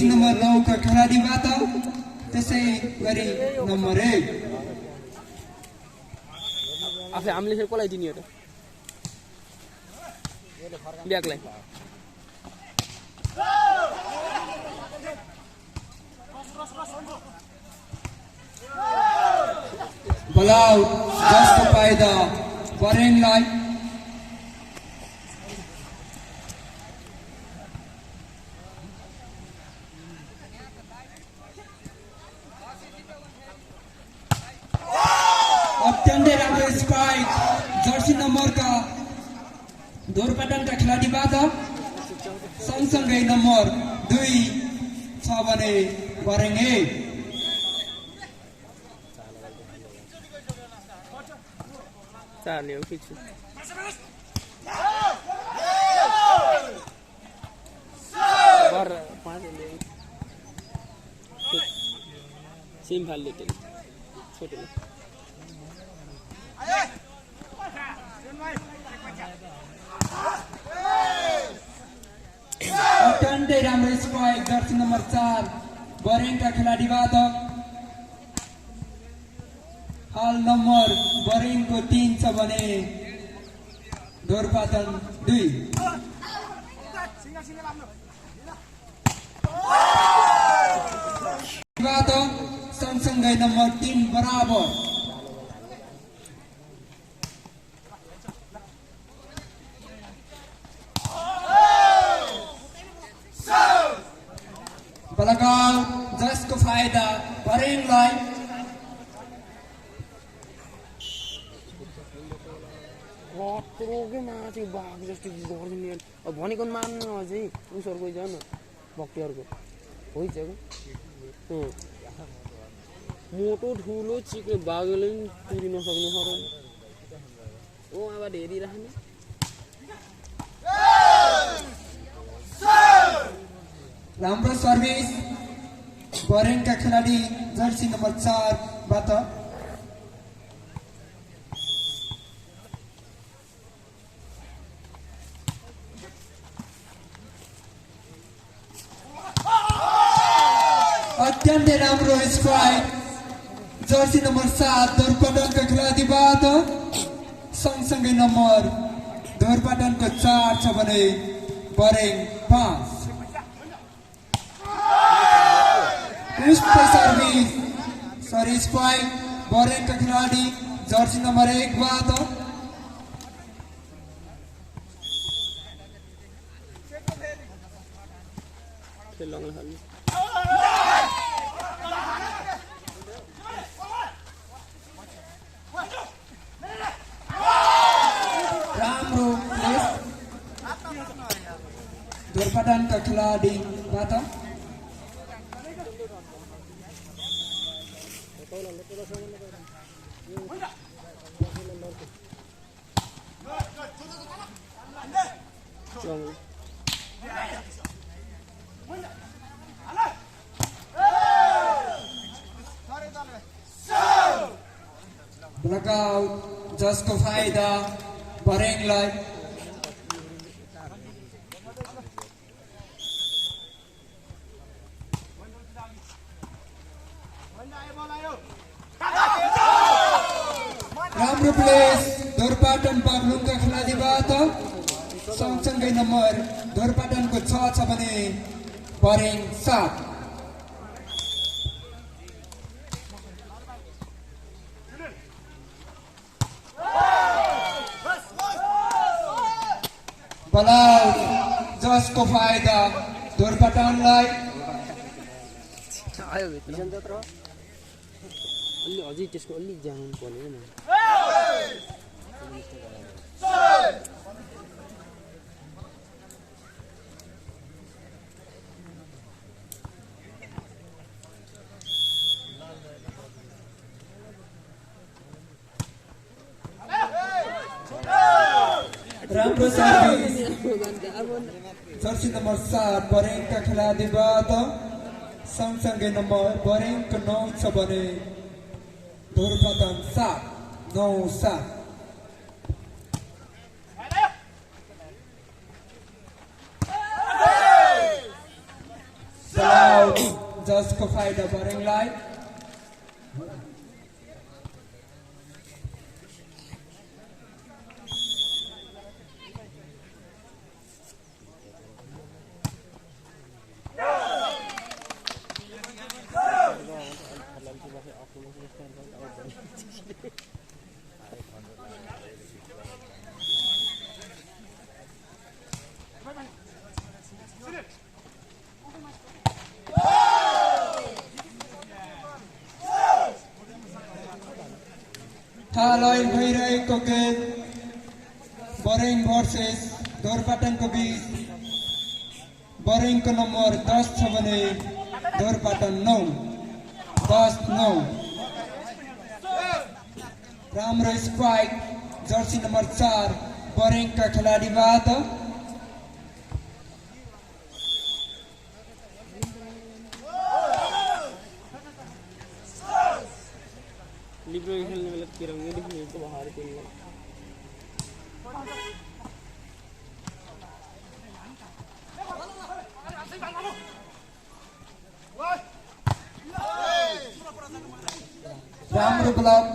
Jersey number 9 का खेलाडीबाट त्यसै गरी नम्बर 1 आफै हामीले फेरि कसलाई दिने हो त ब्याकलाई बलाउ जसको फाइदा बरेङलाई अत्यन्तै राम्रो स्पाइक जर्सी नम्बरका दोरपाटनका खेलाडीबाट सँगसँगै नम्बर 2 छ भने बरेङ 1 चार्ली हो फिक्स बर 5 ले सेम फाल लेते छोटे अत्यन्तै राम्रो स्पाइक जर्सी नम्बर 4 बरेङका खेलाडीबाट हाल नम्बर बरेङको 3 छ भने दोरपाटन 2 सँगसँगै नम्बर 3 बराबर बलगाव जसको फाइदा बरेङलाई रोगे माथि बाघ जस्तो गरिदिने अब भनेको मान्नु अझै उसहरूको जान भक्तिहरूको होइसक्यो मोटो ठुलो चिक्रे बाघले पनि तुरिन सक्ने खरो ओ अब हेरिराख्ने राम्रो सर्भिस बरेङका खेलाडी जर्सी नम्बर 4 बाट अत्यन्तै राम्रो स्ट्राइक जर्सी नम्बर 7 दोरपाटनका खेलाडीबाट सँगसँगै नम्बर दोरपाटनको 4 छ भने बरेङ 5 सर्भिस सरी स्पाइक बरेङका खेलाडी जर्सी नम्बर 1 बाट राम्रो दोरपाटनका खेलाडीबाट ब्लकआउट जसको फाइदा बरेङलाई राम्रो प्लेस दोरपाटन बागलुङका खेलाडीबाट सँगसँगै नम्बर दोरपाटनको 6 छ भने बरेङ 7 बलाउ जसको फाइदा दोरपाटनलाई आयो भित्र जत्र अलि अझै त्यसको अलि जानु पर्ने नि राम्रो सर्भिस जर्सी नम्बर 7 बरेङका खेलाडीबाट सँगसँगै नम्बर बरेङको 9 छ भने दोरपाटन 7-9-7 Blau जसको फाइदा बरेङलाई। हाल भइरहेको गेम बरेङ भर्सेस धोरपाटनको बीच। बरेङको नम्बर 10 छ भने धोरपाटन 9, 10-9। राम्रो स्पाइक जर्सी नम्बर 4 बरेङका खेलाडीबाट। लिब्रो खेलने वाला तिरंगे दिखने को बाहर के लिए राम्रो ब्लक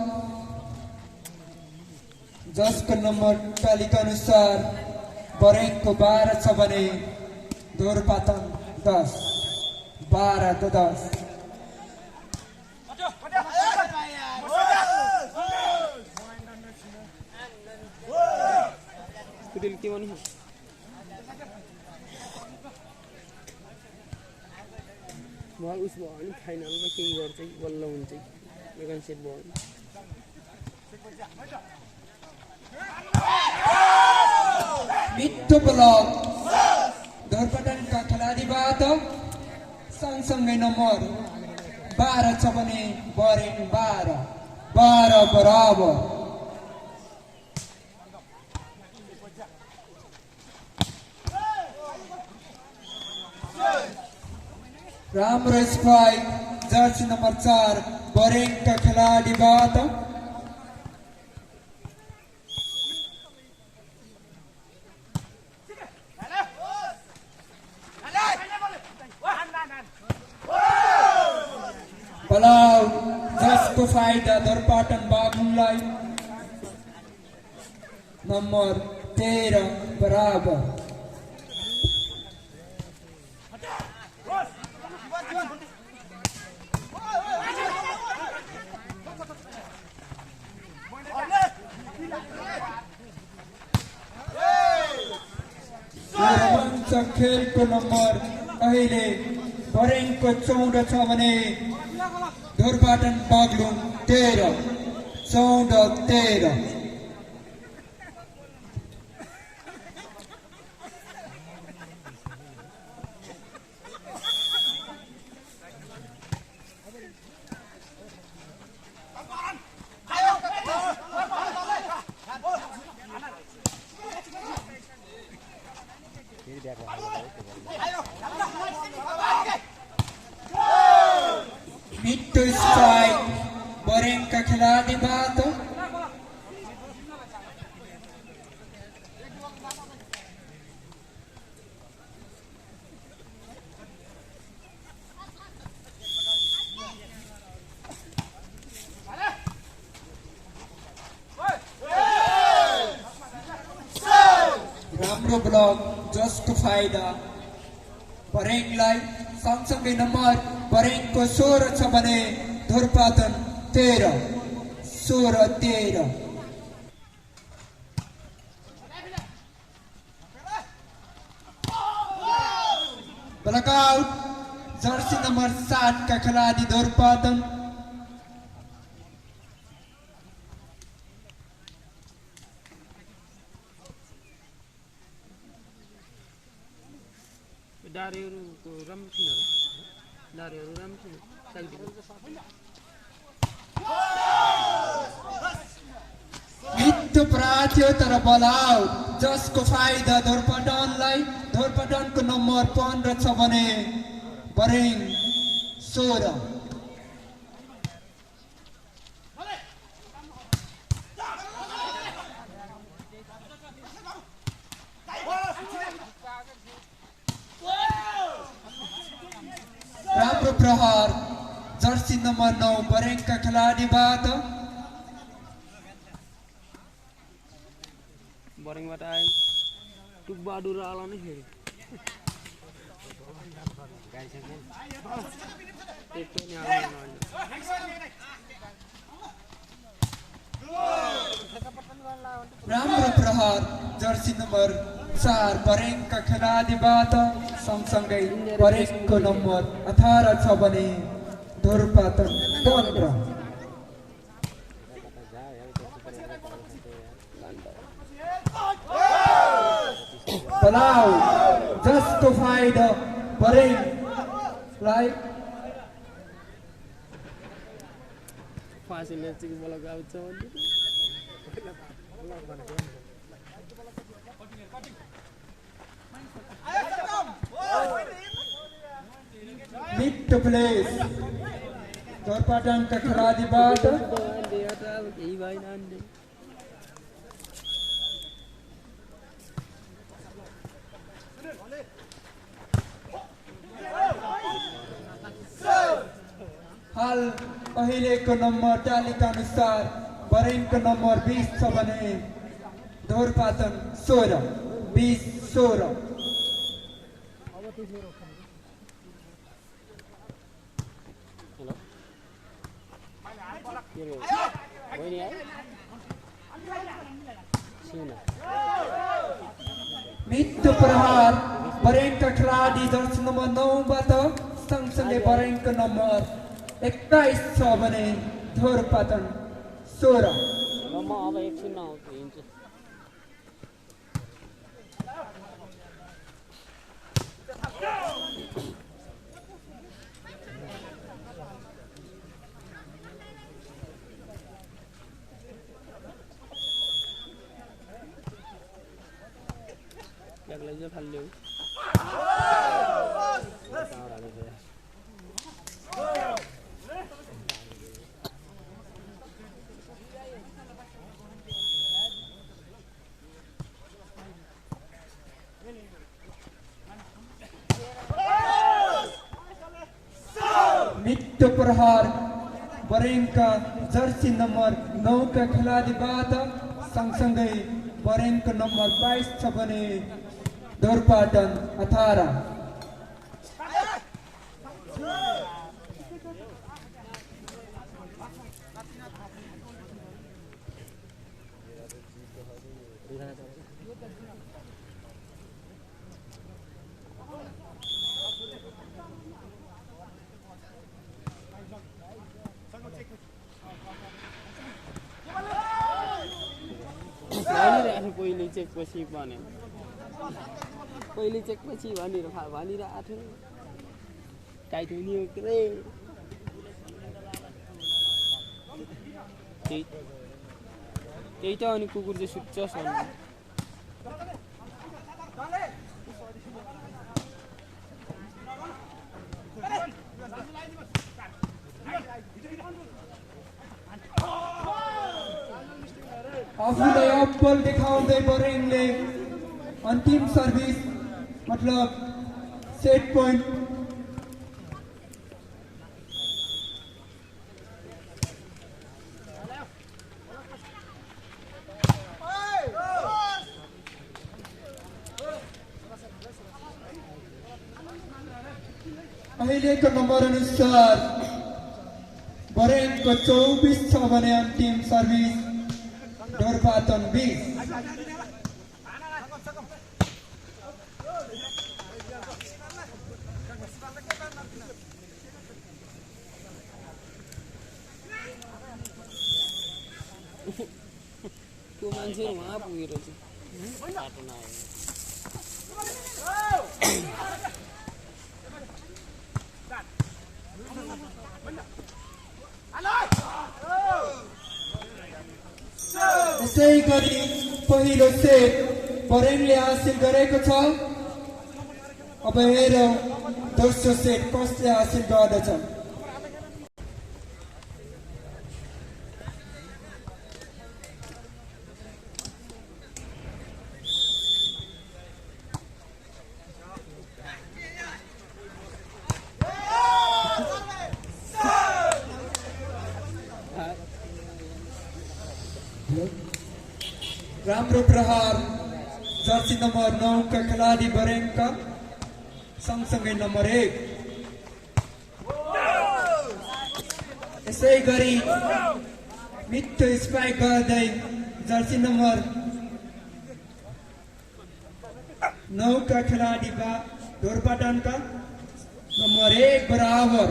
जसको नम्बर तालिका अनुसार बरेङको 12 छ भने धोरपाटन 10, 12-10। दिल के मन है बॉल उस बॉल फाइनल में किंग गर्छ बल्ल हुन्छ मेगन सेट बॉल मिठो ब्लक धोरपाटनका खेलाडीबाट। सँगसँगै नम्बर 12 छ भने बरेङ 12 बराबर। राम्रो स्पाइक जर्सी नम्बर 4 बरेङका खेलाडीबाट। बलाउ जसको फाइदा धोरपाटन बागलुङलाई। नम्बर 13 बराबर। रोमाञ्चक खेलको नम्बर अहिले बरेङको 14 छ भने धोरपाटन बागलुङ 13, 14-13। मिठो स्ट्राइक बरेङका खेलाडीबाट। राम्रो ब्लक जसको फाइदा बरेङलाई। सँगसँगै नम्बर बरेङको 16 छ भने धोरपाटन 13, 16-13। ब्लकआउट जर्सी नम्बर 7 का खिलाड़ी धोरपाटन। मिठो प्रार्थ्यो तर बलाउ जसको फाइदा धोरपाटनलाई। धोरपाटनको नम्बर 15 छ भने बरेङ 16। राम्रो प्रहार जर्सी नंबर 9 बरेंग का खिलाडीबाट बरेङबाट आयो टुकबहादुर आला नै फेरि एकै नै आउनु राम्रो प्रहार जर्सी नंबर 4 बरेंग का खिलाडीबाट सँगसँगै बरेङको नम्बर 18 छ भने धुरपातन 15 Palau justified Bahrain फाँसीले चाहिँ बोला गाउँछ mid to place Dorpatan ka खिलाडीबाट केही भएन अन्त हाल अहिलेको नम्बर तालिका अनुसार बरेङको नम्बर 20 छ भने धोरपातन 16 20 16 मित्र प्रहार बरेङका खिलाडी जर्सी नम्बर 9 बाट सँगसँगै बरेङको नम्बर 21 छ भने धोरपातन 16 म अब एकछिन नआउँछु हिँड्छु एक्लै चाहिँ फाल्यो मित्र प्रहार बरेङका जर्सी नम्बर 9 का खिलाडीबाट सँगसँगै बरेङको नम्बर 22 छ भने धोरपाटन 18 पहिले चेक पछि भने पहिले चेक पछि भनेर भनिरहेको थियो टाइट हुने हो के रे त्यही त अनि कुकुर चाहिँ सुत्छ आफूलाई अब्बल देखाउँदै बरेङले अन्तिम सर्भिस मतलब सेट पोइन्ट अहिलेको नम्बर अनुसार बरेङको 24 छ भने अन्तिम सर्भिस धोरपातन 20 त्यो मान्छे वहाँ पुगेर चाहिँ बाटो नआयो यसै गरी पहिलो सेट बरेङले हासिल गरेको छ अब हेरौँ दोस्रो सेट कसले हासिल गर्दछ राम्रो प्रहार जर्सी नम्बर 9 का खेलाडी बरेङका सँगसँगै नम्बर 1 यसै गरी मिठो स्पाइक गर्दै जर्सी नम्बर 9 का खिलाड़ी ढोरपाटनका नंबर 1 बराबर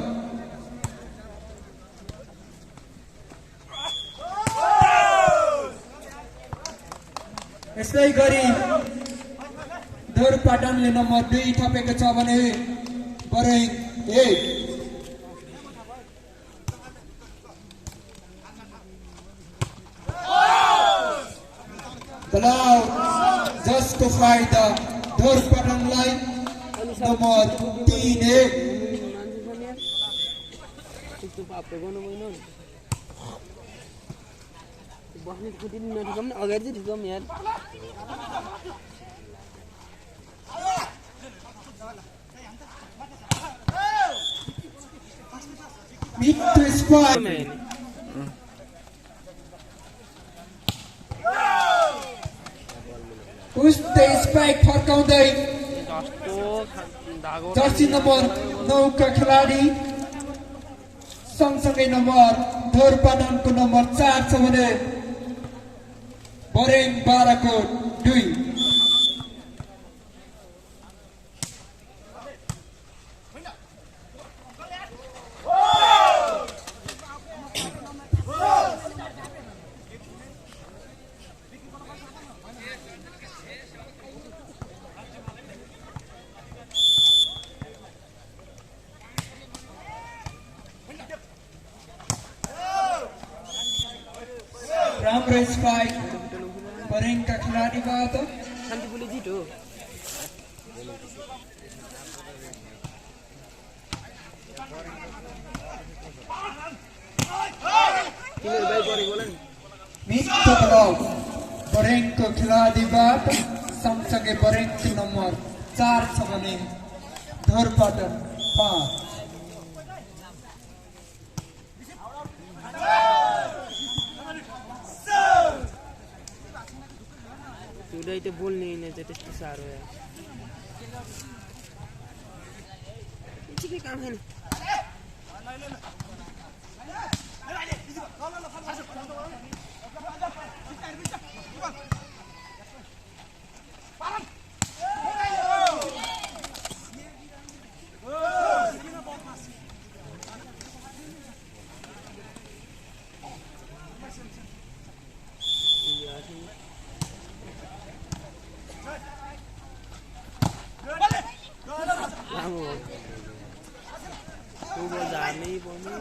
यसै गरी ढोरपाटनले नंबर 2 थपेको छ भने बरेङ 1 दलाल जसको फाइदा ढोरपाटनलाई नंबर 3 त्यस्तो पापो गर्नु भएन बस्ने खुट्टी नठिकम न अगाडि चाहिँ ठिकम यार मिठो स्पाइक उस्तै स्पाइक फर्काउँदै जर्सी नम्बर 9 का खिलाडी सँगसँगै नम्बर ढोरपाटनको नम्बर 4 छ भने बरेङ 12 को 2 राम्रो स्पाइक बरेङ का खिलाडीबाट शान्तिपुरले जित हो मिठो ब्लक बरेङको खिलाडीबाट सँगसँगै बरेङको नम्बर 4 छ भने ढोरपाटन 5 उडै त बोल्ने नै चाहिँ त्यस्तो साह्रो यार के काम छैन नहीं पहुंचे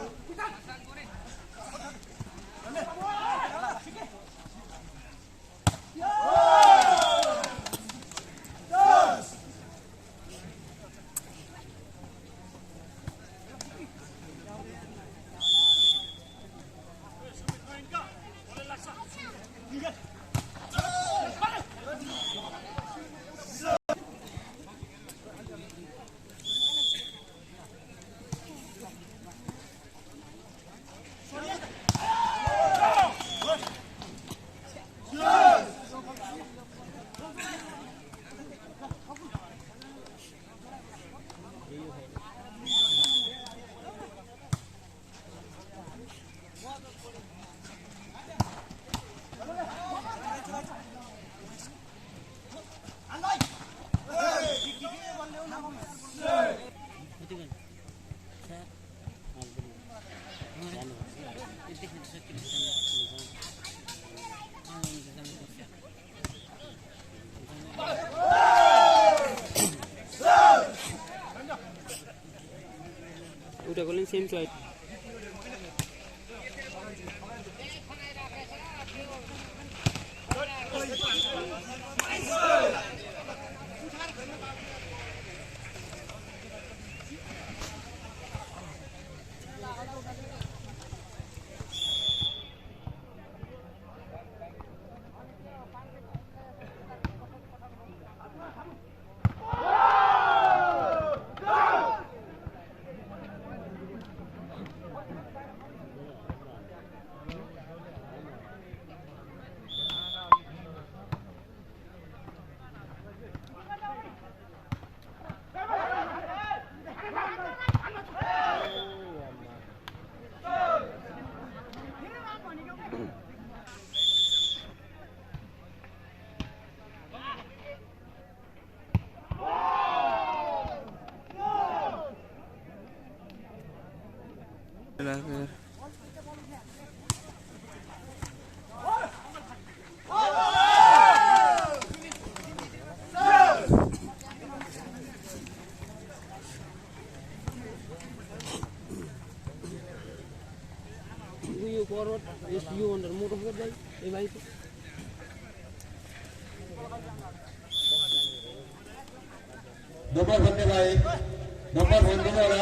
udah golin same side Akhir. You forward, yes, you under motor guy, भाई नंबर बनने भाई नंबर बनने वाला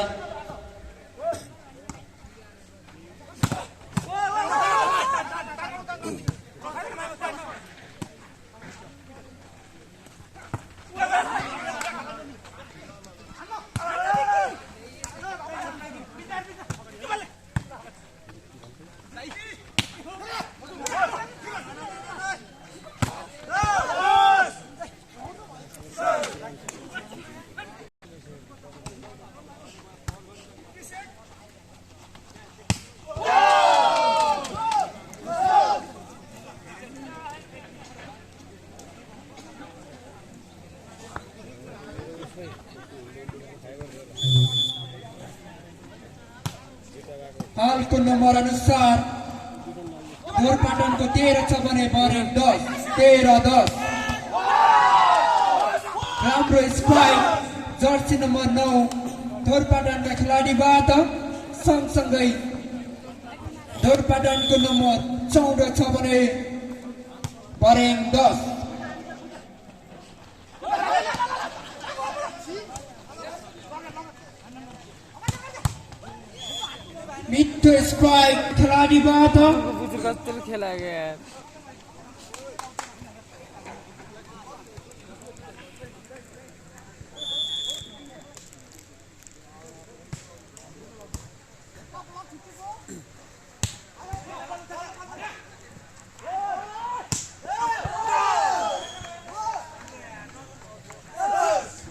हाल को नंबर अनुसार धोरपाटन को 13 छ भने बरेङ 10 13-10 राम्रो स्ट्राइक जर्सी नंबर 9 धोरपाटनका खेलाडीबाट सँगसँगै धोरपाटनको नंबर 14 छ भने बरेङ 10 मिठो स्ट्राइक खेलाडीबाट बुजुर्ग खेला गया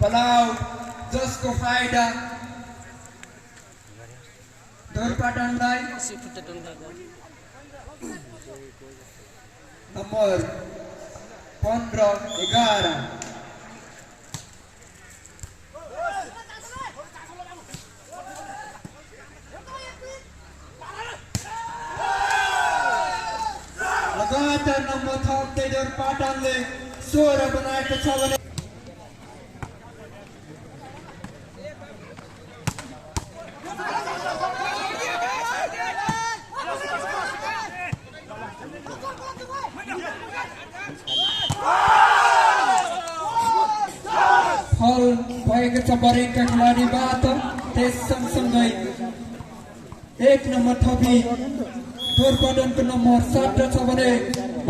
पलाउ जसको फाइदा धोरपाटनलाई नंबर 15-11 लगातार नंबर थप्दै धोरपाटनले 16 बनाएको छ भने फल भएको छ बरेङका खेलाडीबाट त्यस सँगसँगै 1 नम्बर थपी धोरपाटनको नम्बर 17 छ भने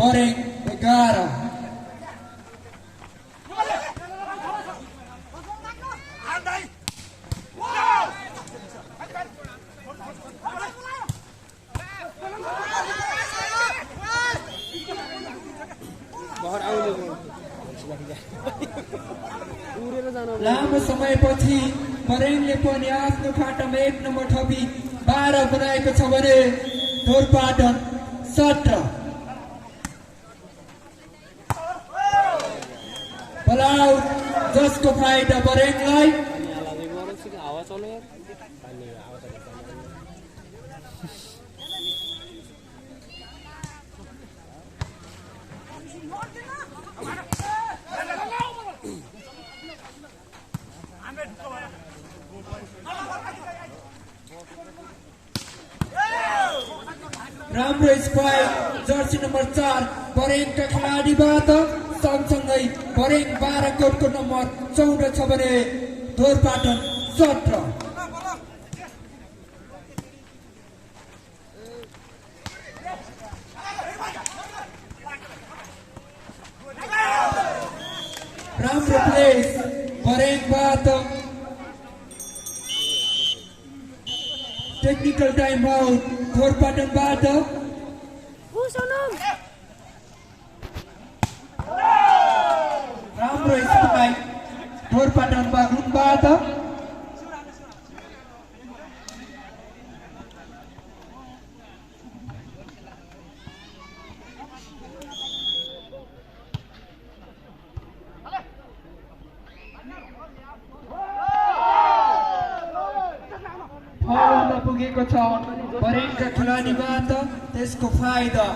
बरेङ 11 लामो समयपछि बरेङले पनि आफ्नो खाटामा 1 नम्बर थपी 12 बनाएको छ भने धोरपाटन 17 पलाउ जसको फाइदा बरेङलाई राम्रो स्पाइक जर्सी नम्बर 4 बरेङका खेलाडीबाट सँगसँगै बरेङ 12 कोटको नम्बर 14 छ भने धोरपाटन 17 राम्रो प्लेस बरेङबाट टेक्निकल टाइम आउट धोरपाटनबाट राम्रो स्पाइक धोरपाटन बागलुङबाट पुगेको छ परेडका खेलाडीबाट त्यसको फाइदा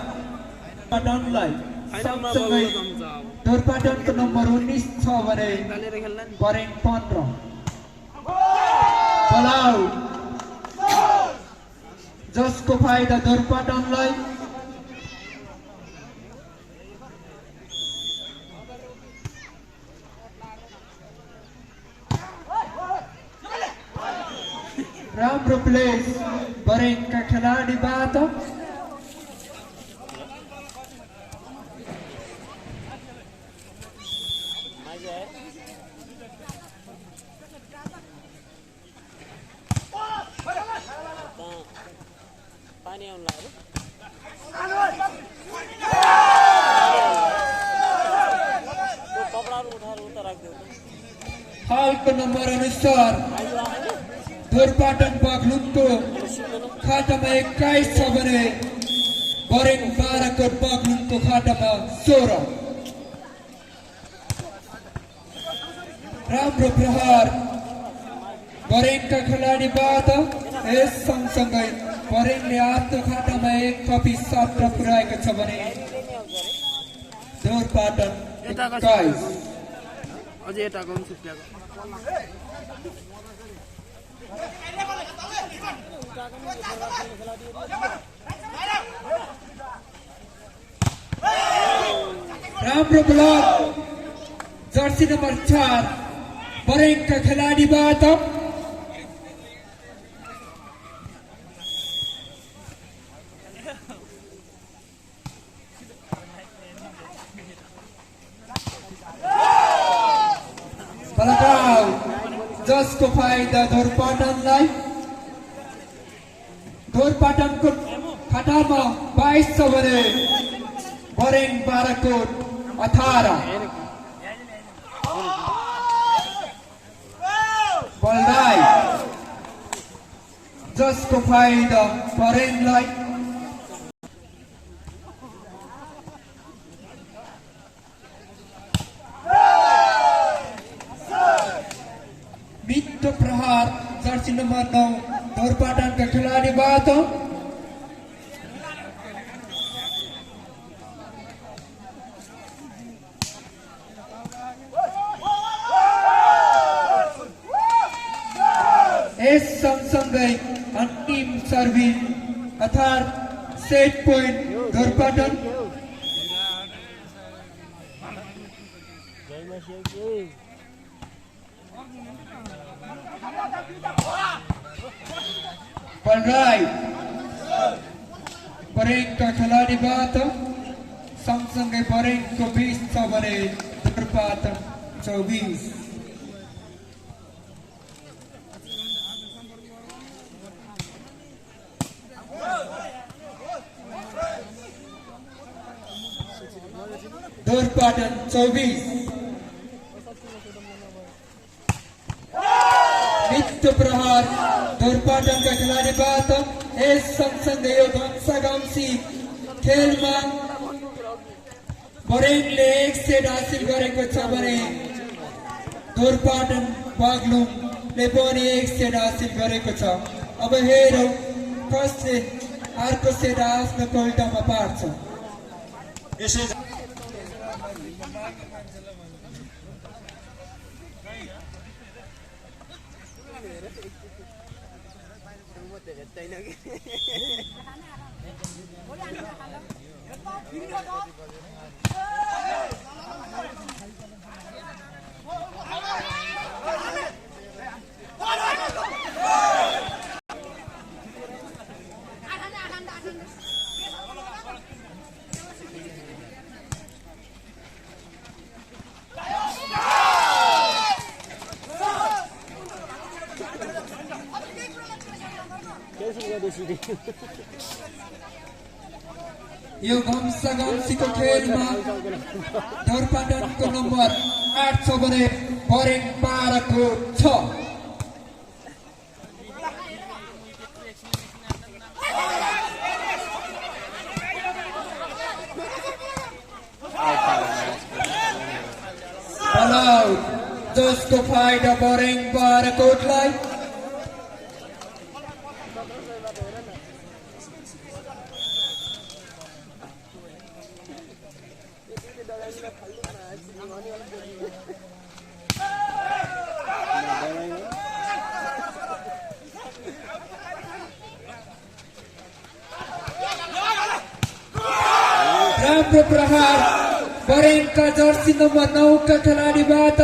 पाटनलाई फाइनलमा सँगसँगै बल जम्छ अब दोरपाटनको नम्बर 19 छ भने निकालेर खेल्ला नि परेड 15 बलाउ जसको फाइदा दोरपाटनलाई राम्रो प्लेस बरेङका खेलाडीबाट पानी आउनु लाग्यो त्यो कपडाहरू उठाएर उता राखिदेऊ हालको नम्बर अनुसार दोरपाटन बागलुङको खातामा 21 छ भने बरेङ बाराकोट बागलुङको खातामा 16 राम्रो प्रहार बरेङका खेलाडीबाट यस सँगसँगै बरेङले आफ्नो खातामा 1 कपी 7 पुर्याएको छ भने दोरपाटन 21 अझै यताको पनि छुट्याएको राम्रो ब्लक जर्सी नम्बर 4 बरेङका खेलाडीबाट पलटाउ जसको फाइदा दोरपाटनलाई दोरपाटनको खातामा 22 छ भने बरेङ बाराकोट 18 बलराई जसको फाइदा बरेङलाई मित्र प्रहार जर्सी नम्बर 9 दोरपाटनका खेलाडीबाट यस सँगसँगै अन्तिम सर्भिस अर्थात् सेट पोइन्ट दोरपाटन बलराई बरेङका खेलाडीबाट सँगसँगै बरेङको 20 छ भने दोरपाटन 24 दोरपाटन 24 मित्र प्रहार दोरपाटनका खेलाडीबाट यस सँगसँगै यो घम्साघम्सी खेलमा बरेङले 1 सेट हासिल गरेको छ भने दोरपाटन बागलुङले पनि 1 सेट हासिल गरेको छ अब हेरौँ कसले अर्को सेट आफ्नो कोल्टामा पार्छ यसै यो घम्साघम्सीको खेलमा दोरपाटनको नम्बर 8 छ भने बरेङ बाराकोट 6 बलाउ जसको फाइदा बरेङ बाराकोटलाई राम्रो प्रहार बरेङका जर्सी नम्बर 9 का खेलाडीबाट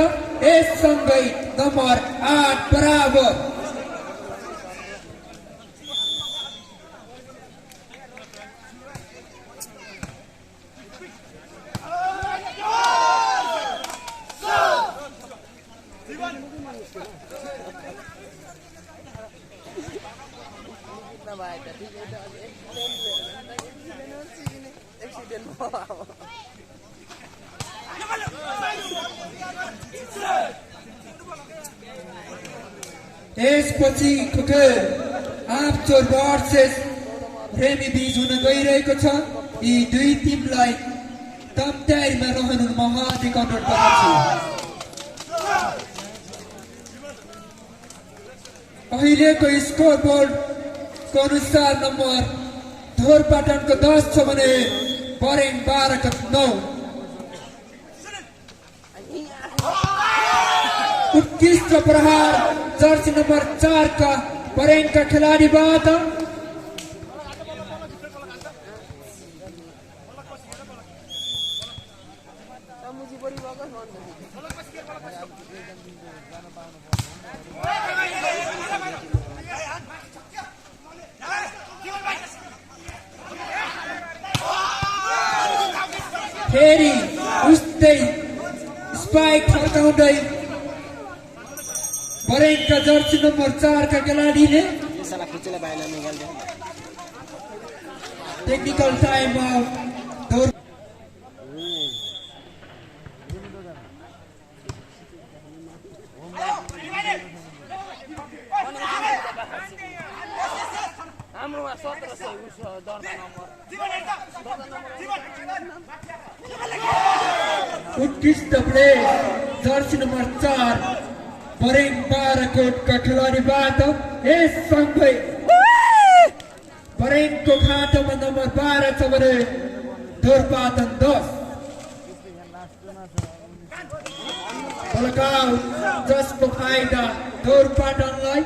यससँगै नम्बर 8 बराबर। यसपछिको खेल आफचोर भर्सेस रेमी बीच हुन गइरहेको छ। यी दुई टिमलाई तयारीमा रहनु म हार्दिक अनुरोध गर्दछु। अहिलेको स्कोर बोर्डको अनुसार नम्बर धोरपाटनको 10 छ भने बरेङ 12 का 9। उत्कृष्ट प्रहार जर्सी नंबर 4 का बरेङ का खेलाडीबाट फेरि उस्तै स्पाइक फर्काउँदै बरेङ का जर्सी नंबर 4 का खेलाडीले टेक्निकल टाइम आउट। उत्कृष्ट प्ले जर्सी नंबर 4 बरेङ 12 का खेलाडीबाट यससँगै बरेङको खातामा नम्बर 12 छ भने धोरपाटन 10। बलकाउट जसको फाइदा धोरपाटनलाई।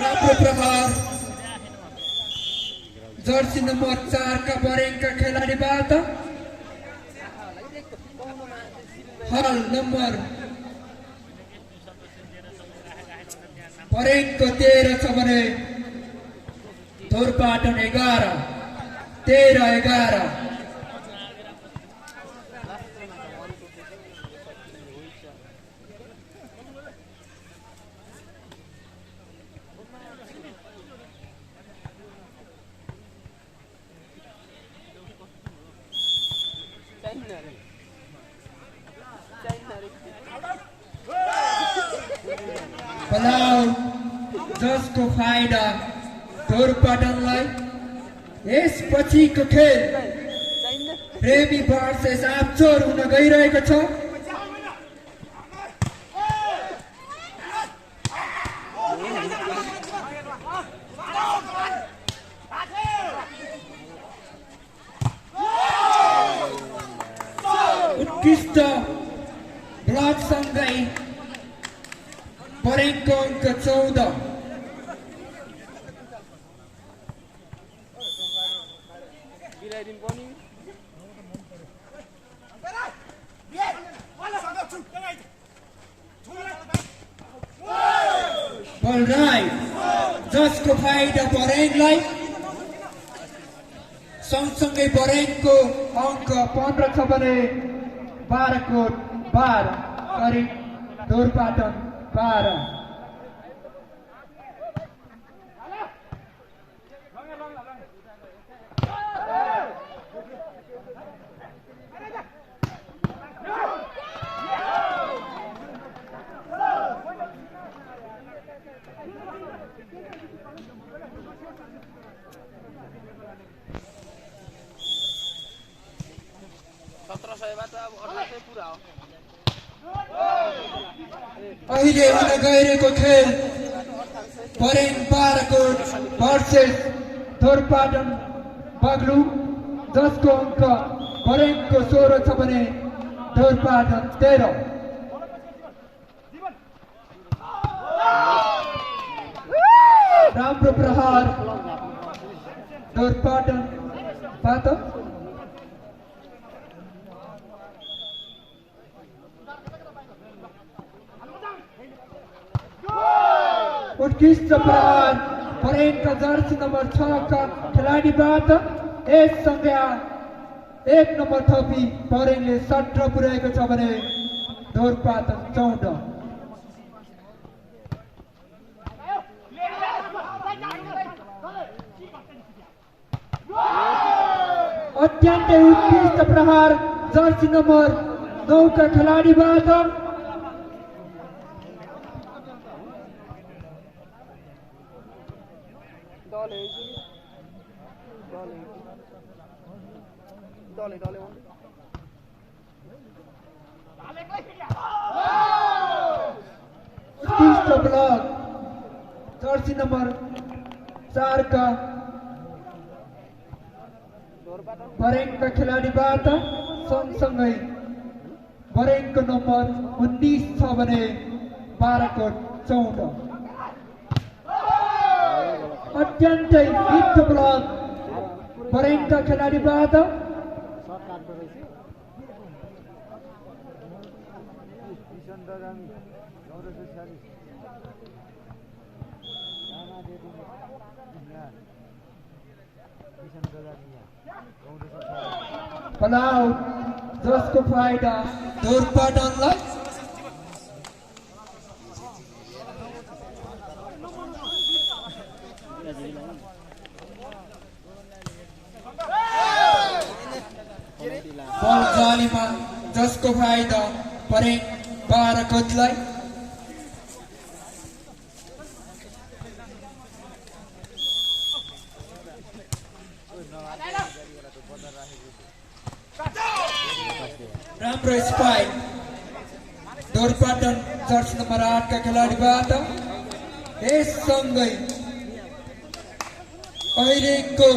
राम्रो प्रहार जर्सी नंबर 4 का बरेङ का खेलाडीबाट हाल नम्बर बरेङको 13 छ भने धोरपाटन 11 13-11। पलाउ जसको फाइदा धोरपाटनलाई। यसपछिको खेल रेमी भर्सेस आफचोर हुन गइरहेको छ। उत्कृष्ट ब्लकसँगै बरेङको अङ्क 14। बल राइट जसको फाइदा बरेङलाई। सँगसँगै बरेङको अङ्क 15 छ भने 12 को 12 करिब धोरपाटन 12। अहिले हुन गइरहेको खेल परेङ बाराकोट भर्सेस धोरपाटन बागलुङ, जसको अङ्क परेङको 16 छ भने धोरपाटन 13। राम्रो प्रहार धोरपाटनबाट। उत्कृष्ट प्रहार परेङका जर्सी नम्बर 6 का खेलाडीबाट। यससँगै 1 नम्बर थपी परेङले 17 पुर्याएको छ भने धोरपाटन 14। अत्यन्तै उत्कृष्ट प्रहार जर्सी नम्बर 9 का खेलाडीबाट। उत्कृष्ट ब्लक जर्सी नम्बर 4 का परेङका खेलाडीबाट। सँगसँगै परेङको नम्बर 19 छ भने बाराकोट 14। अत्यन्तै हिट ब्लक परेङका खेलाडीबाट। पलाउ जसको फाइदा धोरपाटनलाई। बल जालीमा जसको फाइदा परेङ बाराकोटलाई। राम्रो स्पाइक धोरपाटन जर्सी नम्बर 8 का खेलाडीबाट। यससँगै अहिलेको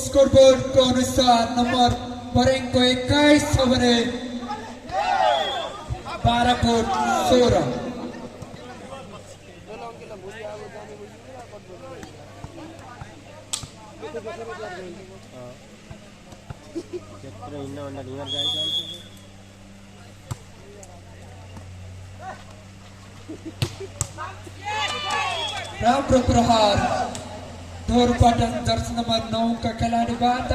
स्कोरबोर्डको अनुसार नम्बर परेङको 21 छ भने बाराकोट 16। राम्रो प्रहार धोरपाटन जर्सी नम्बर 9 का खेलाडीबाट।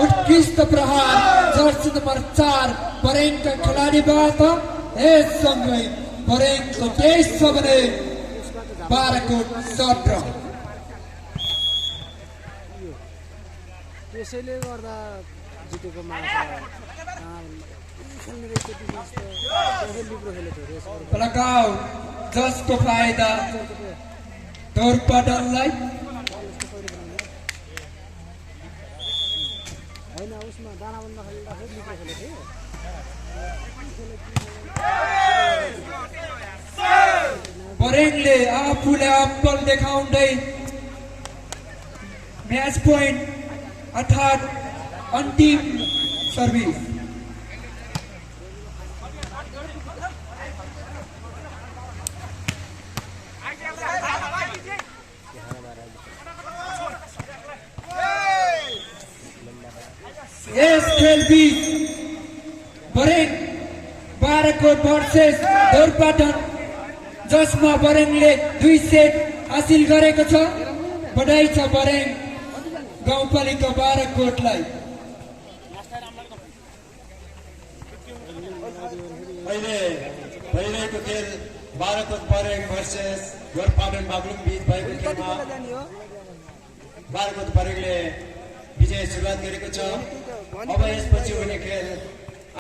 उत्कृष्ट प्रहार जर्सी नम्बर 4 परेङका खेलाडीबाट। यससँगै परेङको 23 छ भने बाराकोट 17। त्यसैले गर्दा जितेको लगाउ जसको फाइदा धोरपाटनलाई। होइन उसमा दानाबन्द खेल्दाखेरि खेलेको परेङले आफूले अब्बल देखाउँदै म्याच पोइन्ट अर्थात् अन्तिम सर्भिस। यस खेलबीच परेङ बाराकोट भर्सेस धोरपाटन, जसमा परेङले 2 सेट हासिल गरेको छ। बधाई छ परेङ गाउँपालिका बाराकोटलाई। अहिले भइरहेको खेल बाराकोट परेङ भर्सेस धोरपाटन बागलुङ बीच भएको खेलमा बाराकोट परेङले विजय सुरुवात गरेको छ। अब यसपछि हुने खेल